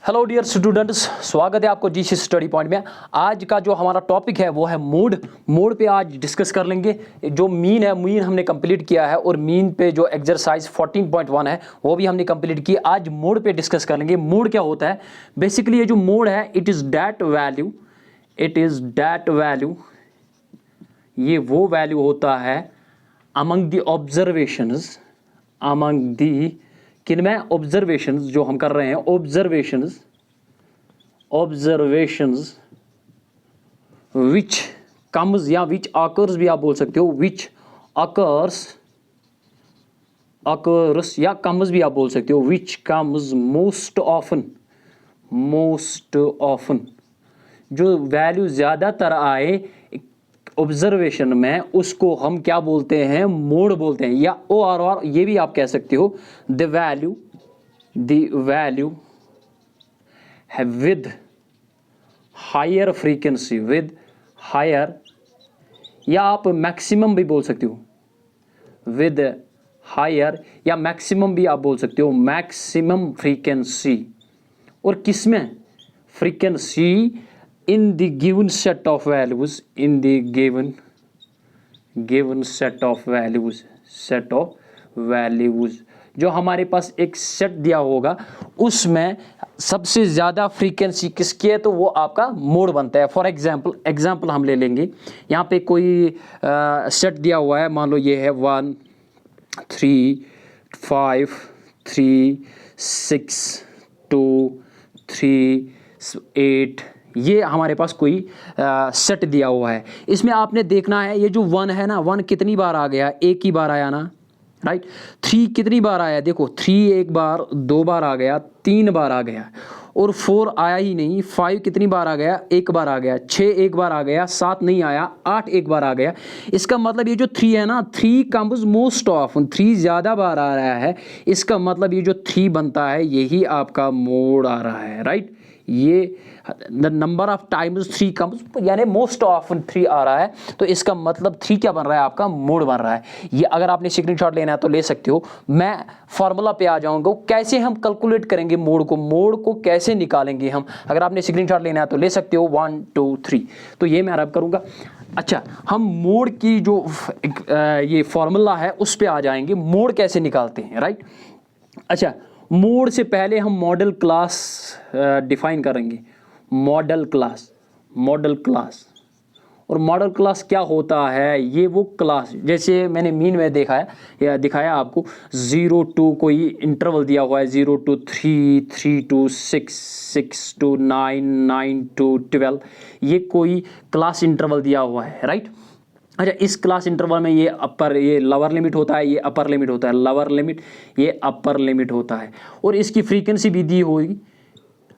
Hello dear students, स्वागत है आपको जीसी स्टडी पॉइंट में। आज का जो हमारा टॉपिक है वो है मोड पे आज डिस्कस कर लेंगे। जो मीन है, मीन हमने कंप्लीट किया है और मीन पे जो एक्सरसाइज 14.1 है वो भी हमने कंप्लीट की। आज मोड पे डिस्कस कर लेंगे। मोड क्या होता है? बेसिकली ये जो मोड है, इट इज़ दैट वैल्यू, ये वो वैल्यू होता है among the observations, among the किनमें ऑब्जर्वेशंस जो हम कर रहे हैं, ऑब्जर्वेशंस विच कम्स या विच अकर्स भी आप बोल सकते हो, विच अकर्स या कम्स भी आप बोल सकते हो, विच कम्स मोस्ट ऑफन, जो वैल्यू ज़्यादातर आए ऑब्जर्वेशन में उसको हम क्या बोलते हैं? मोड बोलते हैं। या और ये भी आप कह सकते हो the value with higher frequency, with higher, या आप मैक्सिमम भी बोल सकते हो, विद हायर या मैक्सिमम भी आप बोल सकते हो, मैक्सिमम फ्रीक्वेंसी। और किसमें? Frequency in the given set of values, in the given set of values, जो हमारे पास एक सेट दिया होगा उसमें सबसे ज़्यादा फ्रीक्वेंसी किसकी है तो वो आपका मोड बनता है। फॉर एग्जाम्पल हम ले लेंगे। यहाँ पे कोई सेट दिया हुआ है, मान लो ये है 1 3 5 3 6 2 3 8, ये हमारे पास कोई सेट दिया हुआ है। इसमें आपने देखना है ये जो 1 है ना, 1 कितनी बार आ गया? एक ही बार आया ना, राइट। 3 कितनी बार आया? देखो 3 एक बार, 2 बार आ गया, 3 बार आ गया, और 4 आया ही नहीं। 5 कितनी बार आ गया? एक बार आ गया। 6 एक बार आ गया, 7 नहीं आया, 8 एक बार आ गया। इसका मतलब ये जो 3 है ना, 3 कम्स मोस्ट ऑफन, 3 ज़्यादा बार आ रहा है। इसका मतलब ये जो 3 बनता है यही आपका मोड आ रहा है, राइट। ये the number of times 3 comes, यानी मोस्ट ऑफन 3 आ रहा है, तो इसका मतलब 3 क्या बन रहा है? आपका मोड बन रहा है। ये अगर आपने स्क्रीनशॉट लेना है तो ले सकते हो। मैं फॉर्मूला पे आ जाऊंगा, कैसे हम कैलकुलेट करेंगे मोड को कैसे निकालेंगे हम। अगर आपने स्क्रीनशॉट लेना है तो ले सकते हो, 1 2 3। तो ये मैं रब करूंगा। अच्छा, हम मोड की जो ये फॉर्मूला है उस पर आ जाएंगे, मोड कैसे निकालते हैं, राइट। अच्छा, मोड से पहले हम मॉडल क्लास डिफाइन करेंगे। मॉडल क्लास, और मॉडल क्लास क्या होता है? ये वो क्लास, जैसे मैंने मीन में देखा है या दिखाया आपको, 0 to कोई इंटरवल दिया हुआ है, 0 to 3, 3 to 6, 6 to 9, 9 to 12, ये कोई क्लास इंटरवल दिया हुआ है, राइट। अच्छा, इस क्लास इंटरवल में ये लोअर लिमिट होता है, ये अपर लिमिट होता है, लोअर लिमिट, ये अपर लिमिट होता है। और इसकी फ्रीक्वेंसी भी दी होगी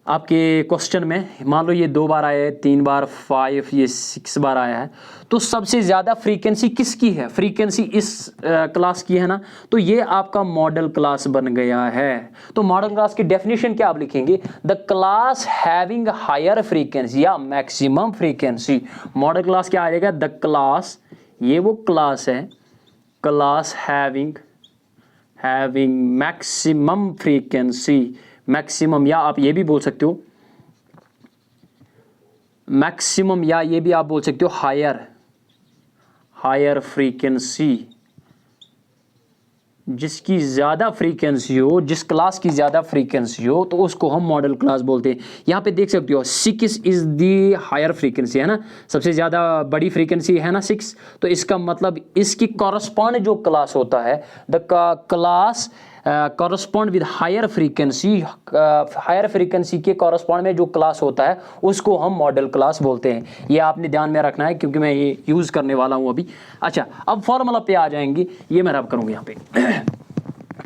आपके क्वेश्चन में। मान लो ये 2 बार आया है, 3 बार, 5, ये 6 बार आया है, तो सबसे ज़्यादा फ्रीक्वेंसी किसकी है? फ्रीक्वेंसी इस क्लास की है ना, तो ये आपका मॉडल क्लास बन गया है। तो मॉडल क्लास की डेफिनेशन क्या आप लिखेंगे? The class having higher frequency या मैक्सिमम फ्रीक्वेंसी। मॉडल क्लास क्या आ जाएगा? द क्लास, ये वो क्लास है, class having maximum frequency, maximum, या आप ये भी बोल सकते हो मैक्सिमम, या ये भी आप बोल सकते हो हायर फ्रीक्वेंसी। जिसकी ज़्यादा फ्रीक्वेंसी हो, जिस क्लास की ज़्यादा फ्रीक्वेंसी हो, तो उसको हम मॉडल क्लास बोलते हैं। यहाँ पे देख सकते हो 6 इज़ दी हायर फ्रीक्वेंसी, है ना, सबसे ज़्यादा बड़ी फ्रीक्वेंसी है ना 6। तो इसका मतलब इसकी कॉरस्पॉन्ड जो क्लास होता है, the class correspond with higher frequency, higher frequency के कॉरस्पॉन्ड में जो क्लास होता है उसको हम मॉडल क्लास बोलते हैं। ये आपने ध्यान में रखना है क्योंकि मैं ये यूज़ करने वाला हूँ अभी। अच्छा, अब फॉर्मूला पे आ जाएंगे, ये मैं रब करूँगा यहाँ पे।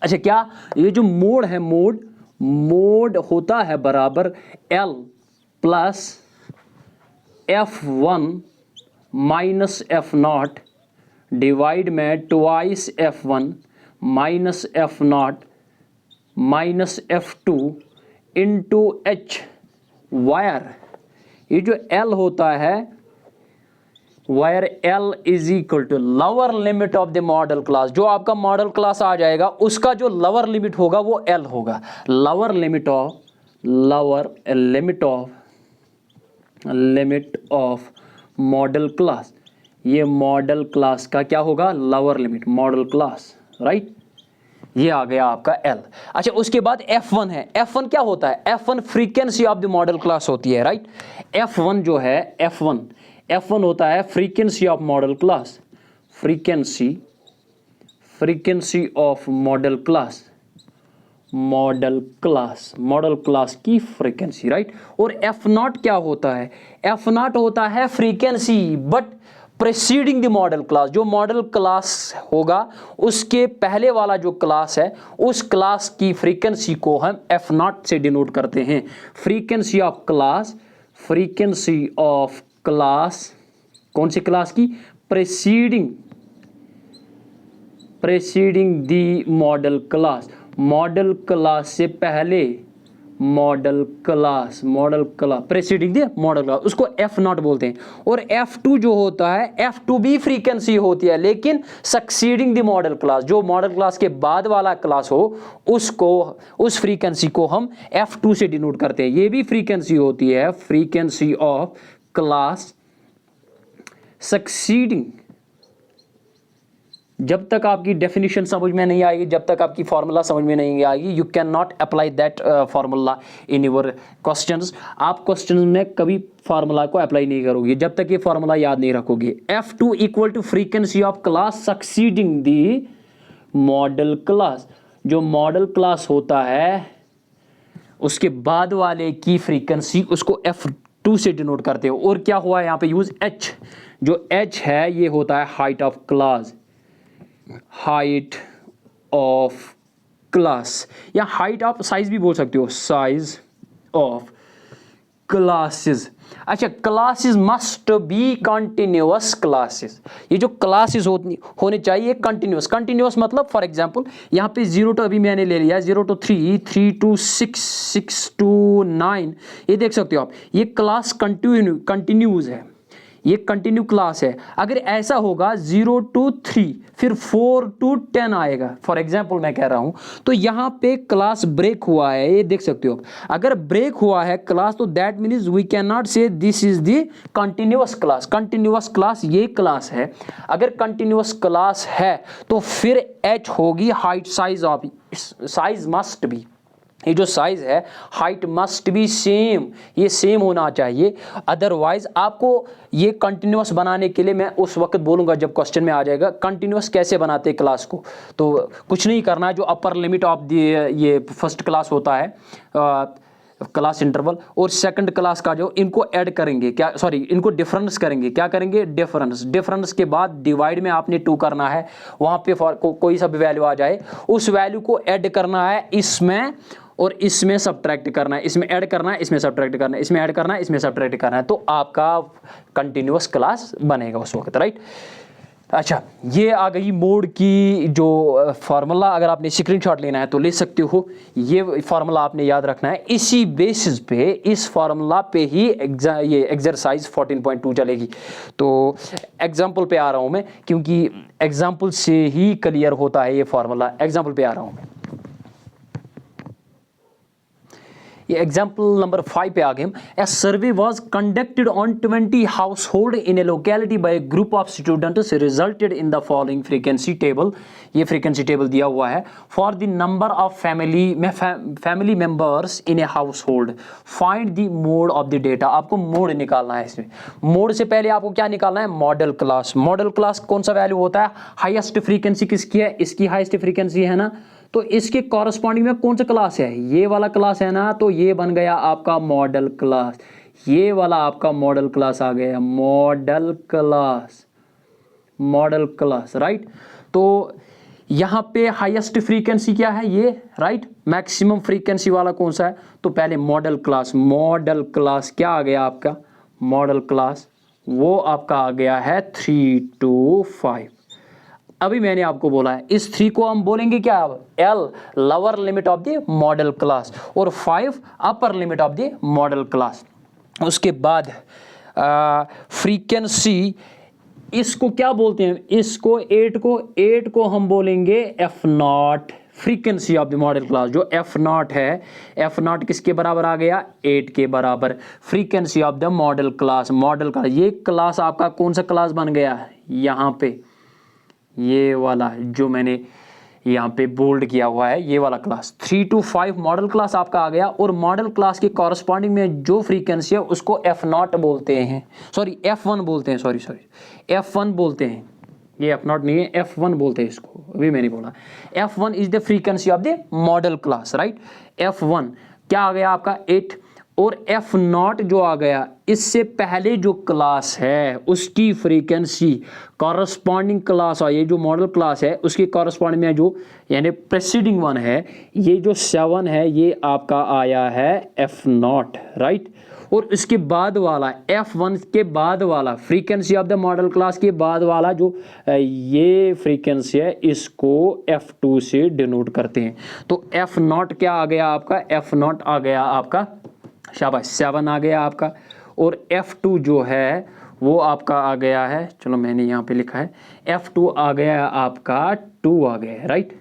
अच्छा, क्या ये जो मोड है, मोड होता है बराबर L plus F1 minus F0 divide में twice F1 minus F0 minus F2 into H where. ये जो L होता है, where L is equal to lower limit of the modal class. जो आपका मॉडल क्लास आ जाएगा उसका जो लोअर लिमिट होगा वो L होगा। Lower limit lower limit of model class, ये मॉडल क्लास का क्या होगा, lower limit model class, right. ये आ गया आपका L। अच्छा, उसके बाद F1 है। F1 क्या होता है, F1 frequency of the modal class होती है, राइट। F1 जो है F1 होता है frequency of modal class, frequency of modal class की फ्रीक्वेंसी, राइट। और F0 क्या होता है, F0 होता है frequency but preceding the modal class, जो मॉडल क्लास होगा उसके पहले वाला जो क्लास है उस क्लास की फ्रीक्वेंसी को हम F0 से डिनोट करते हैं। फ्रीक्वेंसी ऑफ क्लास कौन सी क्लास की, प्रेसीडिंग दी मॉडल क्लास से पहले मॉडल क्लास प्रेसीडिंग दी मॉडल क्लास, उसको F0 बोलते हैं। और F2 जो होता है, F2 भी फ्रीक्वेंसी होती है लेकिन सक्सीडिंग द मॉडल क्लास, जो मॉडल क्लास के बाद वाला क्लास हो उसको, उस फ्रीक्वेंसी को हम F2 से डिनोट करते हैं। ये भी फ्रीक्वेंसी होती है, फ्रीक्वेंसी ऑफ क्लास सक्सीडिंग। जब तक आपकी डेफिनेशन समझ में नहीं आएगी, जब तक आपकी फार्मूला समझ में नहीं आएगी, you can not apply that formula in your questions. आप क्वेश्चन में कभी फार्मूला को अप्लाई नहीं करोगे जब तक ये फार्मूला याद नहीं रखोगे। F2 equal to frequency of class succeeding the modal class, जो मॉडल क्लास होता है उसके बाद वाले की फ्रीक्वेंसी, उसको F2 से डिनोट करते हो। और क्या हुआ यहाँ पे यूज, H, जो H है ये होता है हाइट ऑफ क्लास, या हाइट ऑफ साइज भी बोल सकते हो, साइज ऑफ क्लासेस। अच्छा, classes must be continuous classes, ये जो क्लासेस होने चाहिए कंटिन्यूअस मतलब फॉर एग्जांपल यहाँ पे 0 to अभी मैंने ले लिया 0 to 3, 3 to 6, 6 to 9, ये देख सकते हो आप, ये क्लास कंटिन्यूज है, ये कंटिन्यू क्लास है। अगर ऐसा होगा 0 to 3 फिर 4 to 10 आएगा, फॉर एग्जांपल मैं कह रहा हूं, तो यहाँ पे क्लास ब्रेक हुआ है, ये देख सकते हो। अगर ब्रेक हुआ है क्लास तो that means we can not say this is the continuous class, ये क्लास है। अगर कंटिन्यूअस क्लास है तो फिर H होगी हाइट साइज मस्ट बी, ये जो साइज है हाइट मस्ट बी सेम, ये सेम होना चाहिए। अदरवाइज आपको ये कंटिन्यूअस बनाने के लिए मैं उस वक्त बोलूंगा जब क्वेश्चन में आ जाएगा कंटिन्यूअस कैसे बनाते हैं क्लास को। तो कुछ नहीं करना है, जो अपर लिमिट ऑफ द ये फर्स्ट क्लास होता है क्लास इंटरवल और सेकंड क्लास का जो, इनको ऐड करेंगे, इनको डिफरेंस करेंगे, क्या करेंगे, डिफरेंस के बाद डिवाइड में आपने 2 करना है, वहां पे कोई सा भी वैल्यू आ जाए उस वैल्यू को ऐड करना है इसमें और इसमें सब्ट्रैक्ट करना है, इसमें ऐड करना है, इसमें सब्ट्रैक्ट करना है, इसमें ऐड करना है, इसमें सब्ट्रैक्ट करना है, तो आपका कंटिन्यूअस क्लास बनेगा उस वक्त, राइट। अच्छा, ये आ गई मोड की जो फार्मूला, अगर आपने स्क्रीनशॉट लेना है तो ले सकते हो। ये फार्मूला आपने याद रखना है, इसी बेसिस पे, इस फार्मूला पे ही ये एक्सरसाइज 14.2 चलेगी। तो एग्जांपल पे आ रहा हूं मैं, क्योंकि एग्जांपल से ही क्लियर होता है ये फार्मूला। एग्जांपल पे आ रहा हूं मैं, ये एग्जाम्पल नंबर 5 पे आ गए हम। A survey was conducted on 20 household in a locality by a group of students resulted in the following frequency table. ये फ्रीक्वेंसी टेबल दिया हुआ है for the number of family members in a household, find the mode of the data. आपको mode निकालना है। इसमें mode से पहले आपको क्या निकालना है, मॉडल क्लास। मॉडल क्लास कौन सा वैल्यू होता है, हाईएस्ट फ्रीक्वेंसी किसकी है, इसकी हाईएस्ट फ्रीक्वेंसी है ना, तो इसके कॉरस्पॉन्डिंग में कौन सा क्लास है, ये वाला क्लास है ना, तो ये बन गया आपका मॉडल क्लास। ये वाला आपका मॉडल क्लास आ गया, मॉडल क्लास, राइट। तो यहाँ पे हाईएस्ट फ्रीक्वेंसी क्या है, ये, राइट। मैक्सिमम फ्रीक्वेंसी वाला कौन सा है, तो पहले मॉडल क्लास क्या आ गया आपका, मॉडल क्लास वो आपका आ गया है 3 to 5। अभी मैंने आपको बोला है इस 3 को हम बोलेंगे क्या, L lower limit of the modal class और 5 upper limit of the modal class. उसके बाद फ्रीक्वेंसी, इसको क्या बोलते हैं, इसको 8 को हम बोलेंगे F0 frequency of the modal class जो एफ नॉट है, एफ नॉट किसके बराबर आ गया 8 के बराबर। Frequency of the modal class, model का ये क्लास आपका कौन सा क्लास बन गया यहाँ पे, ये वाला जो मैंने यहाँ पे बोल्ड किया हुआ है, ये वाला क्लास 3 to 5 मॉडल क्लास आपका आ गया। और मॉडल क्लास के कॉरस्पॉन्डिंग में जो फ्रीक्वेंसी है उसको एफ नॉट बोलते हैं, सॉरी F1 बोलते हैं, सॉरी F1 बोलते हैं, ये F0 नहीं है, F1 बोलते हैं इसको, अभी मैंने बोला। F1 is the frequency of the modal class, right. F1 क्या आ गया आपका 8, और F0 जो आ गया इससे पहले जो क्लास है उसकी फ्रीक्वेंसी कॉरस्पॉन्डिंग क्लास, और ये जो मॉडल क्लास है उसकी कॉरस्पॉन्डिंग में जो यानी प्रेसिडिंग वन है, ये जो 7 है ये आपका आया है F0, राइट। और इसके बाद वाला F1 के बाद वाला frequency of the modal class के बाद वाला जो ये फ्रीक्वेंसी है इसको F2 से डिनोट करते हैं। तो F0 क्या आ गया आपका, F0 आ गया आपका, शाबाश 7 आ गया आपका, और F2 जो है वो आपका आ गया है, चलो मैंने यहाँ पे लिखा है F2 आ गया आपका 2 आ गया है, राइट।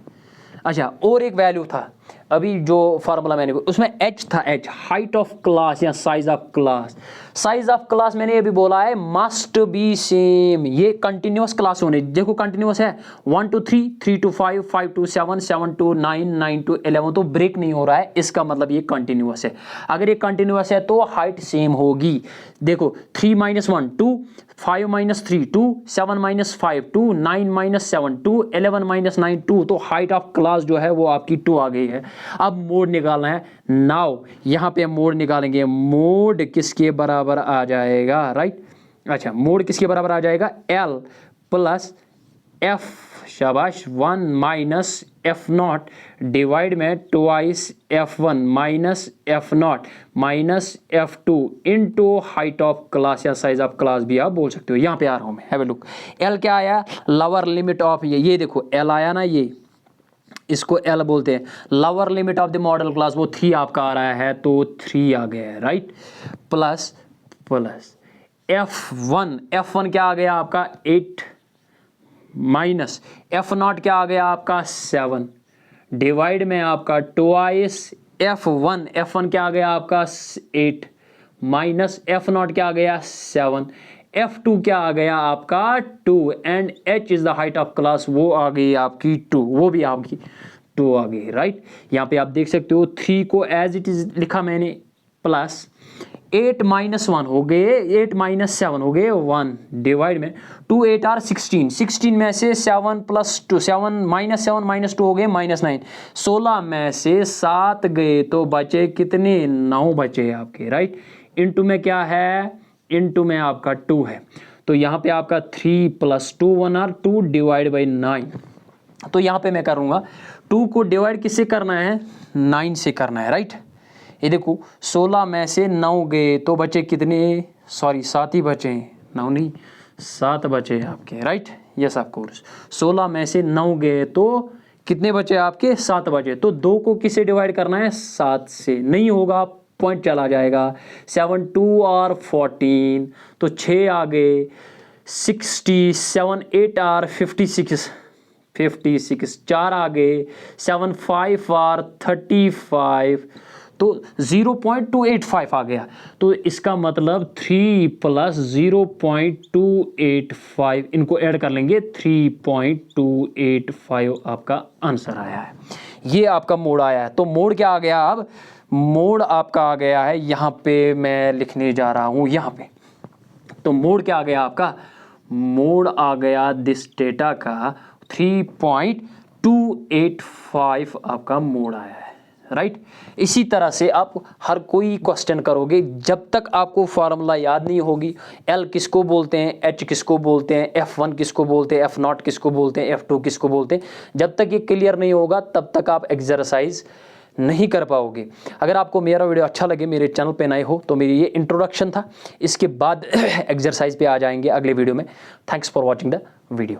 अच्छा, और एक वैल्यू था अभी जो फार्मूला मैंने उसमें h था, h हाइट ऑफ क्लास या size of class. Size of class मैंने अभी बोला है मस्ट बी सेम, ये कंटिन्यूअस क्लास होने, देखो कंटिन्यूअस है 1 to 3, 3 to 5, 5 to 7, 7 to 9, 9 to 11, तो ब्रेक नहीं हो रहा है, इसका मतलब ये कंटिन्यूअस है। अगर ये कंटिन्यूअस है तो हाइट सेम होगी। देखो 3 - 1 2, 5 - 3 2, 7 - 5 2, 9 - 7 2, 11 - 9 2, तो हाइट ऑफ क्लास जो है वो आपकी 2 आ गई है। अब मोड निकालना है, नाउ यहाँ पे मोड निकालेंगे, मोड किसके बराबर आ जाएगा, राइट। अच्छा, मोड किसके बराबर आ जाएगा, L प्लस F, शाबाश 1 - F0 डिवाइड में twice F1 minus F0 minus F2 into height of class या साइज ऑफ क्लास भी आप बोल सकते हो। यहाँ पे आ रहा हूँ मैं, हैव अ लुक। L क्या आया, लोअर लिमिट ऑफ ये देखो L आया ना, ये इसको L बोलते हैं। Lower limit of the modal class वो 3 आपका आ रहा है, तो 3 आ गया है, राइट। प्लस F1 क्या आ गया आपका 8 माइनस F0 क्या आ गया आपका 7 डिवाइड में आपका ट्वाइस F1 क्या आ गया आपका 8 माइनस F0 क्या आ गया 7, F2 क्या आ गया आपका 2 and H is the height of class, वो आ गई आपकी 2, वो भी आपकी 2 आ गई, राइट। यहाँ पे आप देख सकते हो 3 को एज इट इज लिखा मैंने, प्लस 8 - 1 हो गए, 8 - 7 हो गए 1 डिवाइड में 2 8 आर 16, 16 में से 7 + 2 7 - 7 - 2 हो गए -9, 16 में से 7 गए तो बचे कितने, 9 बचे आपके, राइट। इनटू में क्या है, इनटू में आपका 2 है, तो यहाँ पे आपका 3 + 2 1 आर 2 डिवाइड बाई 9। तो यहाँ पे मैं करूँगा 2 को डिवाइड किससे करना है, 9 से करना है, राइट। ये देखो 16 में से 9 गए तो बचे कितने, सॉरी 7 ही बचे हैं, 9 नहीं 7 बचे आपके, राइट। यस ऑफ कोर्स 16 में से 9 गए तो कितने बचे आपके, 7 बचे। तो 2 को किससे डिवाइड करना है, 7 से, नहीं होगा पॉइंट चला जाएगा, 7 2 और 14 तो 6 आ गए 60, 7 8 और 56 4 आ गए 7 5 और 35, तो 0.285 आ गया। तो इसका मतलब 3 + 0.285 इनको ऐड कर लेंगे, 3.285 आपका आंसर आया है। ये आपका मोड आया है। तो मोड क्या आ गया, अब मोड आपका आ गया है, यहाँ पे मैं लिखने जा रहा हूँ यहाँ पे। तो मोड क्या आ गया आपका, मोड आ गया दिस डेटा का 3.285 आपका मोड आया है, राइट। इसी तरह से आप हर कोई क्वेश्चन करोगे, जब तक आपको फार्मूला याद नहीं होगी, L किसको बोलते हैं, H किसको बोलते हैं, F1 किसको बोलते हैं, F0 किसको बोलते हैं, F2 किसको बोलते हैं, जब तक ये क्लियर नहीं होगा तब तक आप एक्सरसाइज नहीं कर पाओगे। अगर आपको मेरा वीडियो अच्छा लगे, मेरे चैनल पे नए हो, तो मेरी ये इंट्रोडक्शन था, इसके बाद एक्सरसाइज पे आ जाएंगे अगले वीडियो में। Thanks for watching the video.